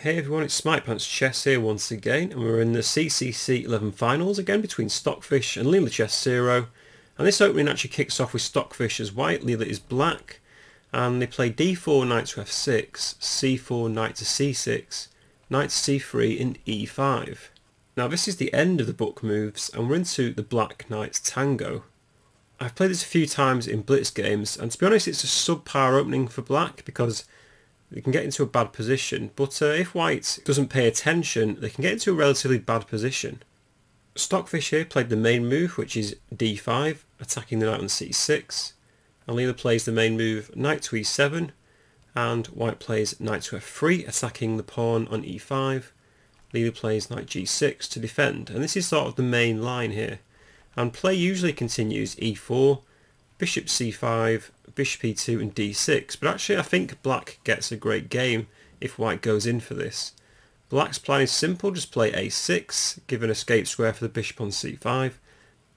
Hey everyone, it's Smytepants Chess here once again, and we're in the CCC11 finals again between Stockfish and Leela Chess 0. And this opening actually kicks off with Stockfish as white, Leela is black, and they play d4, knight to f6, c4, knight to c6, knight to c3 and e5. Now this is the end of the book moves, and we're into the black knight's Tango. I've played this a few times in blitz games, and to be honest it's a subpar opening for black because they can get into a bad position, but if white doesn't pay attention, they can get into a relatively bad position. Stockfish here played the main move, which is d5, attacking the knight on c6, and Leela plays the main move knight to e7, and white plays knight to f3, attacking the pawn on e5. Leela plays knight g6 to defend, and this is sort of the main line here. And play usually continues e4, bishop c5, bishop e2 and d6, but actually I think black gets a great game if white goes in for this. Black's plan is simple, just play a6, give an escape square for the bishop on c5,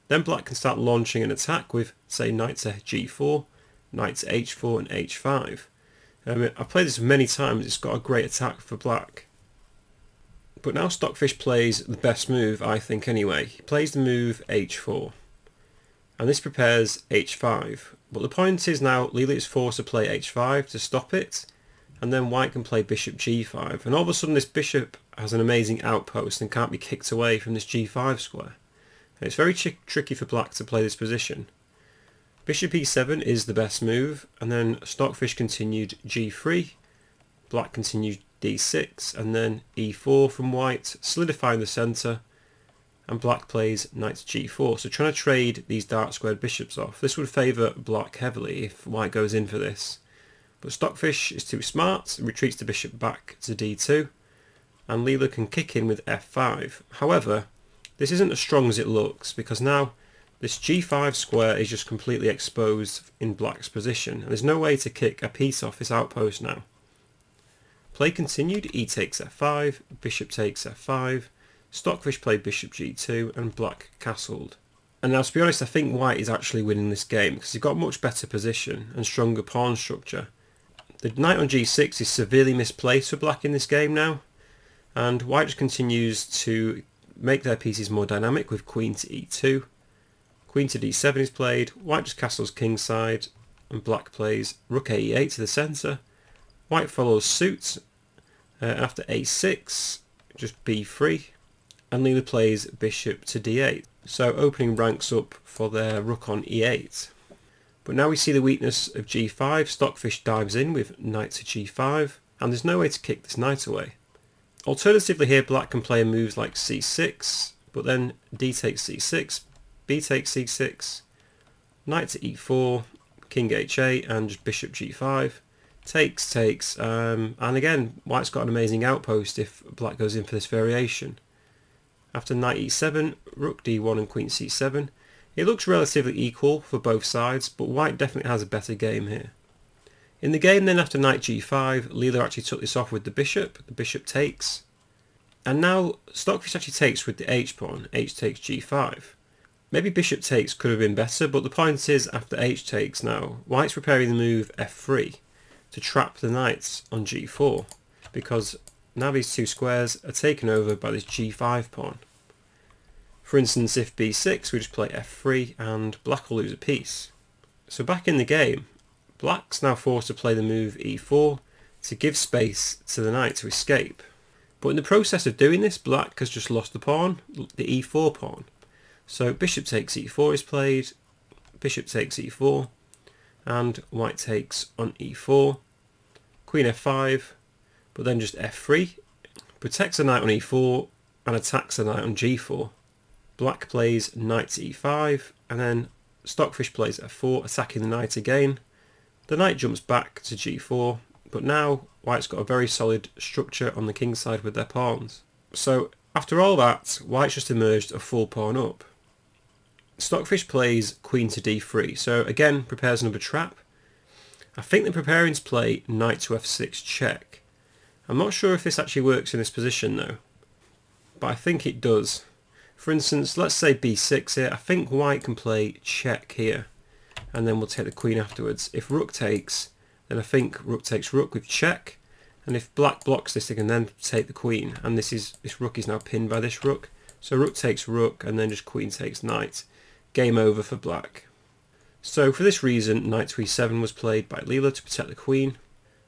then black can start launching an attack with, say, knight to g4, knight to h4 and h5. I've played this many times, it's got a great attack for black. But now Stockfish plays the best move, I think anyway. He plays the move h4. And this prepares h5, but the point is now Leela is forced to play h5 to stop it, and then white can play bishop g5, and all of a sudden this bishop has an amazing outpost and can't be kicked away from this g5 square. And it's very tricky for black to play this position. Bishop e7 is the best move, and then Stockfish continued g3, black continued d6, and then e4 from white, solidifying the centre, and black plays knight to g4, so trying to trade these dark squared bishops off. This would favour black heavily if white goes in for this. But Stockfish is too smart, retreats the bishop back to d2, and Leela can kick in with f5. However, this isn't as strong as it looks, because now this g5 square is just completely exposed in black's position, and there's no way to kick a piece off this outpost now. Play continued, e takes f5, bishop takes f5, Stockfish played bishop g2 and black castled. And now to be honest I think white is actually winning this game because he's got a much better position and stronger pawn structure. The knight on g6 is severely misplaced for black in this game now, and white just continues to make their pieces more dynamic with queen to e2. Queen to d7 is played, white just castles kingside, and black plays rook e8 to the centre. White follows suit after a6, just b3. And Leela plays bishop to d8, so opening ranks up for their rook on e8. But now we see the weakness of g5. Stockfish dives in with knight to g5, and there's no way to kick this knight away. Alternatively here black can play moves like c6, but then d takes c6, b takes c6, knight to e4, king h8 and just bishop g5, takes, and again white's got an amazing outpost if black goes in for this variation. After knight e7, rook d1 and queen c7. It looks relatively equal for both sides, but white definitely has a better game here. In the game then after knight g5, Leela actually took this off with the bishop takes. And now Stockfish actually takes with the h-pawn, h takes g5. Maybe bishop takes could have been better, but the point is after h takes now, white's preparing the move f3 to trap the knights on g4, because now these two squares are taken over by this g5 pawn. For instance, if b6 we just play f3 and black will lose a piece. So back in the game, black's now forced to play the move e4 to give space to the knight to escape. But in the process of doing this, black has just lost the pawn, the e4 pawn. So bishop takes e4 is played, bishop takes e4, and white takes on e4, queen f5, but then just f3, protects the knight on e4 and attacks the knight on g4. Black plays knight to e5, and then Stockfish plays f4, attacking the knight again. The knight jumps back to g4, but now white's got a very solid structure on the king side with their pawns. So after all that, white's just emerged a full pawn up. Stockfish plays queen to d3, so again prepares another trap. I think they're preparing to play knight to f6 check. I'm not sure if this actually works in this position though, but I think it does. For instance, let's say b6 here, I think white can play check here, and then we'll take the queen afterwards. If rook takes, then I think rook takes rook with check, And if black blocks this, they can then take the queen, and this rook is now pinned by this rook. So rook takes rook, and then just queen takes knight. Game over for black. So for this reason, knight to e7 was played by Leela to protect the queen.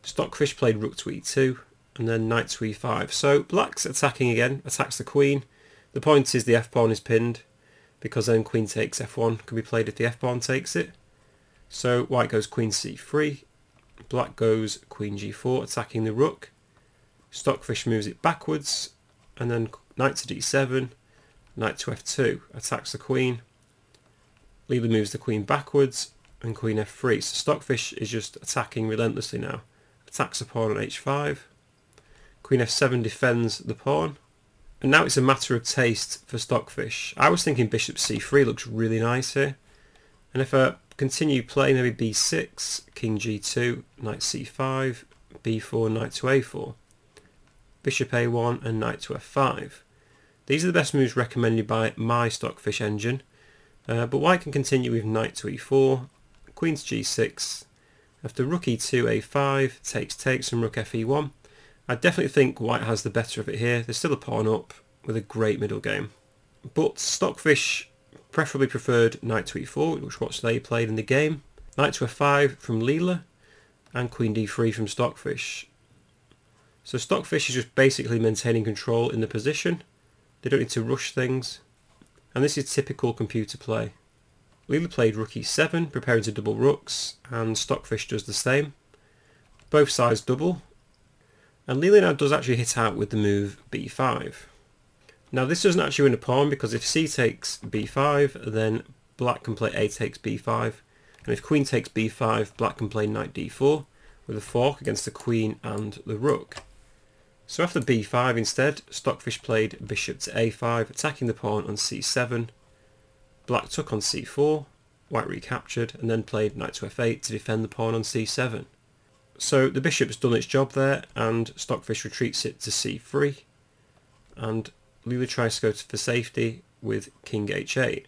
Stockfish played rook to e2, and then knight to e5. So black's attacking again, attacks the queen. The point is the f-pawn is pinned, because then queen takes f1 can be played if the f-pawn takes it. So white goes queen c3, black goes queen g4, attacking the rook. Stockfish moves it backwards, and then knight to d7, knight to f2, attacks the queen. Leela moves the queen backwards, and queen f3. So Stockfish is just attacking relentlessly now. Attacks the pawn on h5. Queen f7 defends the pawn. And now it's a matter of taste for Stockfish. I was thinking bishop c3 looks really nice here. And if I continue playing, maybe b6, king g2, knight c5, b4, knight to a4, bishop a1 and knight to f5. These are the best moves recommended by my Stockfish engine. But white can continue with knight to e4, queen to g6, after rook e2, a5, takes, and rook fe1. I definitely think white has the better of it here. There's still a pawn up with a great middle game. But Stockfish preferably preferred knight to e4, which what they played in the game, knight to f5 from Leela, and queen d3 from Stockfish. So Stockfish is just basically maintaining control in the position. They don't need to rush things. And this is typical computer play. Leela played rook e7, preparing to double rooks, and Stockfish does the same. Both sides double. And Leela now does actually hit out with the move b5. Now this doesn't actually win a pawn, because if c takes b5, then black can play a takes b5. And if queen takes b5, black can play knight d4, with a fork against the queen and the rook. So after b5 instead, Stockfish played bishop to a5, attacking the pawn on c7. Black took on c4, white recaptured, and then played knight to f8 to defend the pawn on c7. So the bishop's done its job there, and Stockfish retreats it to c3. And Leela tries to go for safety with king h8.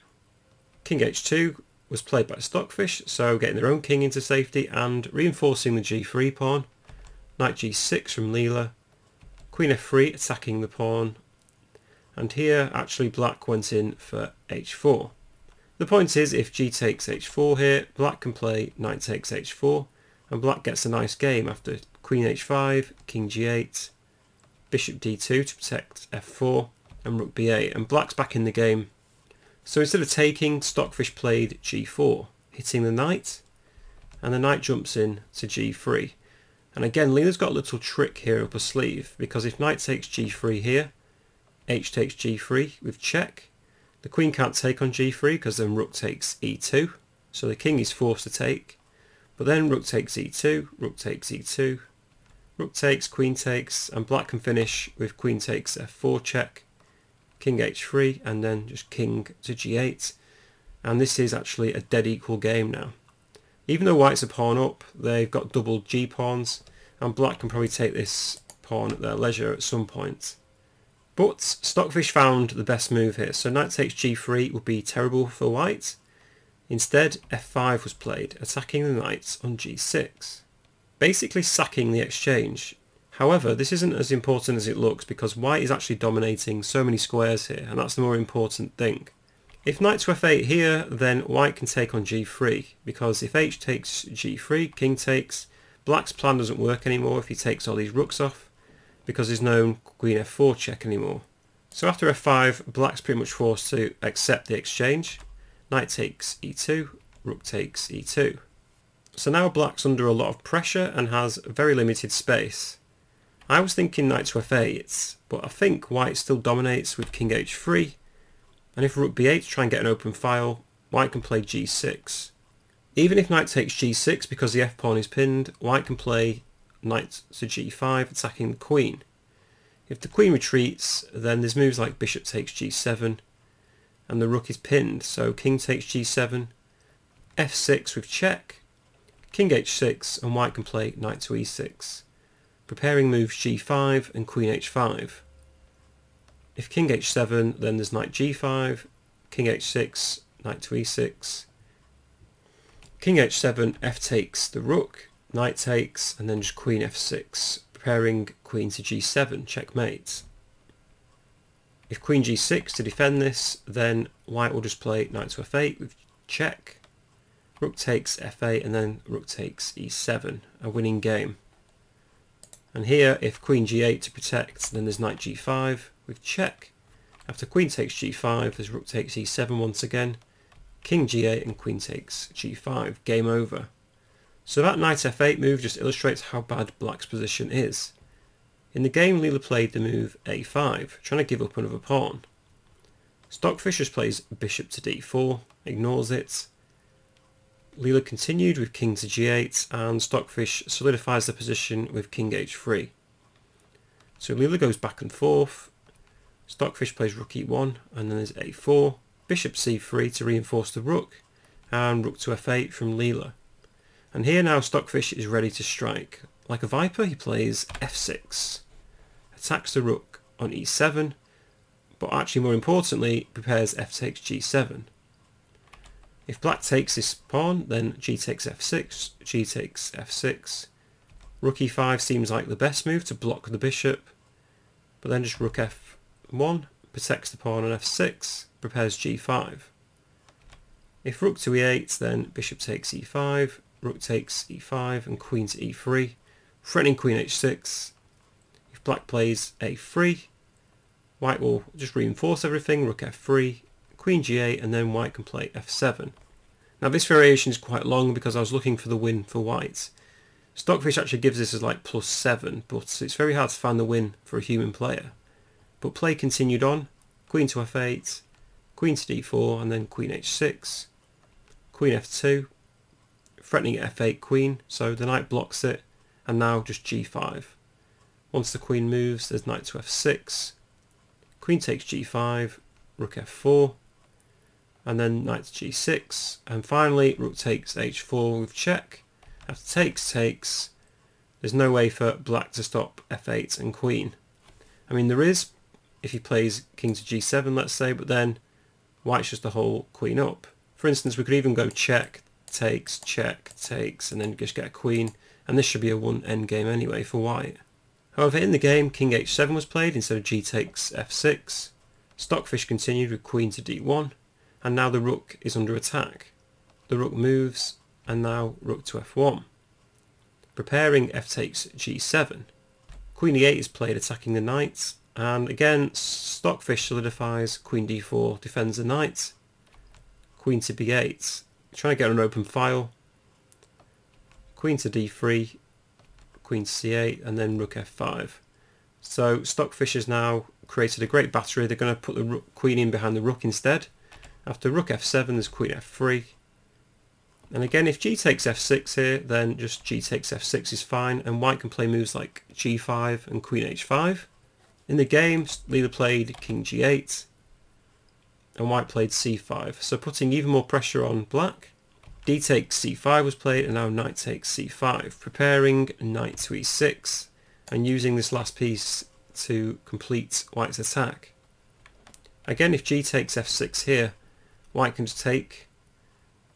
King h2 was played by Stockfish, so getting their own king into safety and reinforcing the g3 pawn. Knight g6 from Leela. Queen f3 attacking the pawn, and here actually black went in for h4. The point is, if g takes h4 here, black can play knight takes h4, and black gets a nice game after queen h5, king g8, bishop d2 to protect f4, and rook b8, and black's back in the game. So instead of taking, Stockfish played g4, hitting the knight, and the knight jumps in to g3. And again, Leela's got a little trick here up her sleeve, because if knight takes g3 here, h takes g3 with check, the queen can't take on g3 because then rook takes e2, so the king is forced to take. But then rook takes e2, rook takes e2, rook takes, queen takes, and black can finish with queen takes f4 check, king h3, and then just king to g8. And this is actually a dead equal game now. Even though white's a pawn up, they've got double g-pawns, and black can probably take this pawn at their leisure at some point. But Stockfish found the best move here, so knight takes g3 would be terrible for white. Instead, f5 was played, attacking the knight on g6, basically sacking the exchange. However, this isn't as important as it looks, because white is actually dominating so many squares here, and that's the more important thing. If knight to f8 here, then white can take on g3, because if h takes g3, king takes, black's plan doesn't work anymore if he takes all these rooks off, because there's no queen f4 check anymore. So after f5, black's pretty much forced to accept the exchange. Knight takes e2, rook takes e2. So now black's under a lot of pressure and has very limited space. I was thinking knight to f8, but I think white still dominates with king h3. And if rook b8 to try and get an open file, white can play g6. Even if knight takes g6 because the f-pawn is pinned, white can play knight to g5 attacking the queen. If the queen retreats, then there's moves like bishop takes g7 and the rook is pinned, so king takes g7, f6 with check, king h6, and white can play knight to e6, preparing moves g5 and queen h5. If king h7, then there's knight g5, king h6, knight to e6, king h7, f takes the rook, knight takes, and then just queen f6, preparing queen to g7, checkmate. If queen g6 to defend this, then white will just play knight to f8 with check, rook takes f8, and then rook takes e7, a winning game. And here, if queen g8 to protect, then there's knight g5 with check. After queen takes g5, there's rook takes e7 once again, king g8 and queen takes g5, game over. So that knight f8 move just illustrates how bad black's position is. In the game, Leela played the move a5, trying to give up another pawn. Stockfish just plays bishop to d4, ignores it. Leela continued with king to g8, and Stockfish solidifies the position with king h3. So Leela goes back and forth. Stockfish plays rook e1, and then there's a4, bishop c3 to reinforce the rook, and rook to f8 from Leela. And here now Stockfish is ready to strike. Like a viper, he plays f6, attacks the rook on e7, but actually more importantly prepares f takes g7. If black takes this pawn, then g takes f6, g takes f6. Rook e5 seems like the best move to block the bishop, but then just rook f1 protects the pawn on f6, prepares g5. If rook to e8, then bishop takes e5, rook takes e5 and queen to e3, threatening queen h6. If black plays a3, white will just reinforce everything, rook f3, queen g8, and then white can play f7. Now this variation is quite long because I was looking for the win for white. Stockfish actually gives this as like +7, but it's very hard to find the win for a human player. But play continued on, queen to f8, queen to d4, and then queen h6, queen f2, threatening f8 queen, so the knight blocks it, and now just g5. Once the queen moves, there's knight to f6, queen takes g5, rook f4, and then knight to g6, and finally rook takes h4 with check. After takes, there's no way for black to stop f8 and queen. I mean there is, if he plays king to g7 let's say, but then white's just the whole queen up. For instance, we could even go check, takes, and then just get a queen, and this should be a 1 endgame anyway for white. However, in the game, king h7 was played instead of g takes f6. Stockfish continued with queen to d1, and now the rook is under attack. The rook moves, and now rook to f1. Preparing f takes g7. Queen e8 is played attacking the knight, and again Stockfish solidifies queen d4, defends the knight. Queen to b8, trying to get an open file. Queen to d3, queen to c8, and then rook f5. So Stockfish has now created a great battery. They're going to put the queen in behind the rook instead. After rook f7 there's queen f3. And again, if g takes f6 here, then just g takes f6 is fine, and white can play moves like g5 and queen h5. In the game, Leela played king g8, and white played c5, so putting even more pressure on black. D takes c5 was played, and now knight takes c5, preparing knight to e6, and using this last piece to complete white's attack. Again, if g takes f6 here, white can just take,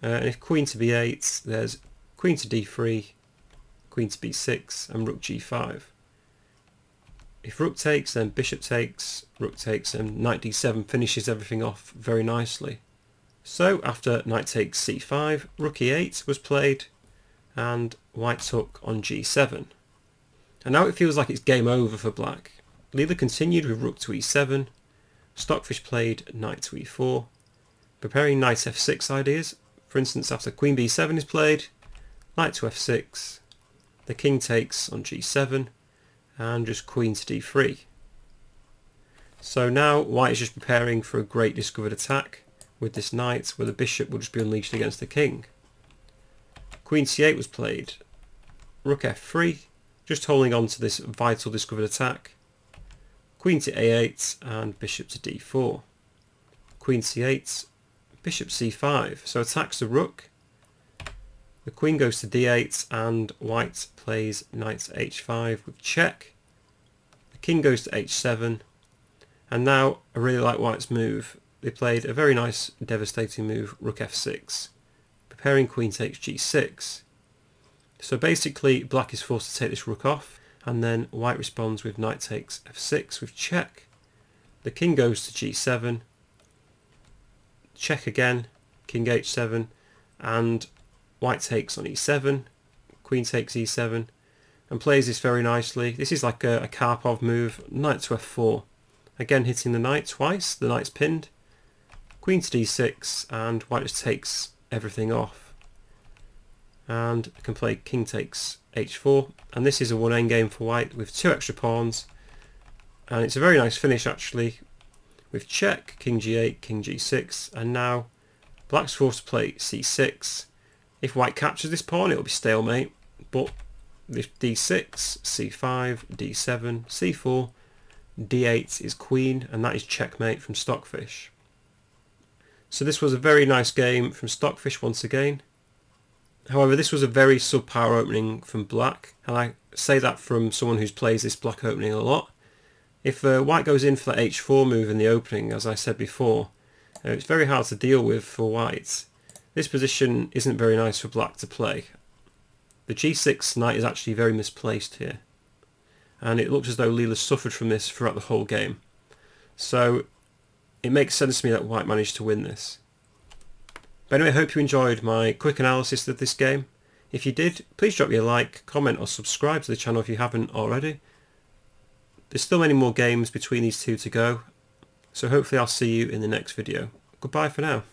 and if queen to b8, there's queen to d3, queen to b6, and rook g5. If rook takes, then bishop takes, rook takes, and knight d7 finishes everything off very nicely. So after knight takes c5, rook e8 was played, and white took on g7. And now it feels like it's game over for black. Leela continued with rook to e7, Stockfish played knight to e4, preparing knight f6 ideas. For instance, after queen b7 is played, knight to f6, the king takes on g7, and just queen to d3. So now white is just preparing for a great discovered attack with this knight, where the bishop will just be unleashed against the king. Queen c8 was played, rook f3, just holding on to this vital discovered attack. Queen to a8 and bishop to d4. Queen c8, bishop c5, so attacks the rook. The queen goes to d8 and white plays knight to h5 with check. The king goes to h7, and now I really like white's move. They played a very nice devastating move, rook f6, preparing queen takes g6. So basically black is forced to take this rook off, and then white responds with knight takes f6 with check. The king goes to g7, check again, king h7, and white takes on e7, queen takes e7, and plays this very nicely. This is like a Karpov move, knight to f4, again hitting the knight twice, the knight's pinned, queen to d6, and white just takes everything off. And I can play king takes h4, and this is a 1 endgame for white with 2 extra pawns, and it's a very nice finish actually, with check, king g8, king g6, and now black's forced to play c6. If white captures this pawn it'll be stalemate, but with d6, c5, d7, c4, d8 is queen, and that is checkmate from Stockfish. So this was a very nice game from Stockfish once again. However, this was a very subpar opening from black, and I say that from someone who's plays this black opening a lot. If white goes in for that h4 move in the opening, as I said before, it's very hard to deal with for white. This position isn't very nice for black to play. The g6 knight is actually very misplaced here, and it looks as though Leela suffered from this throughout the whole game. So it makes sense to me that white managed to win this. But anyway, I hope you enjoyed my quick analysis of this game. If you did, please drop me a like, comment or subscribe to the channel if you haven't already. There's still many more games between these two to go, so hopefully I'll see you in the next video. Goodbye for now.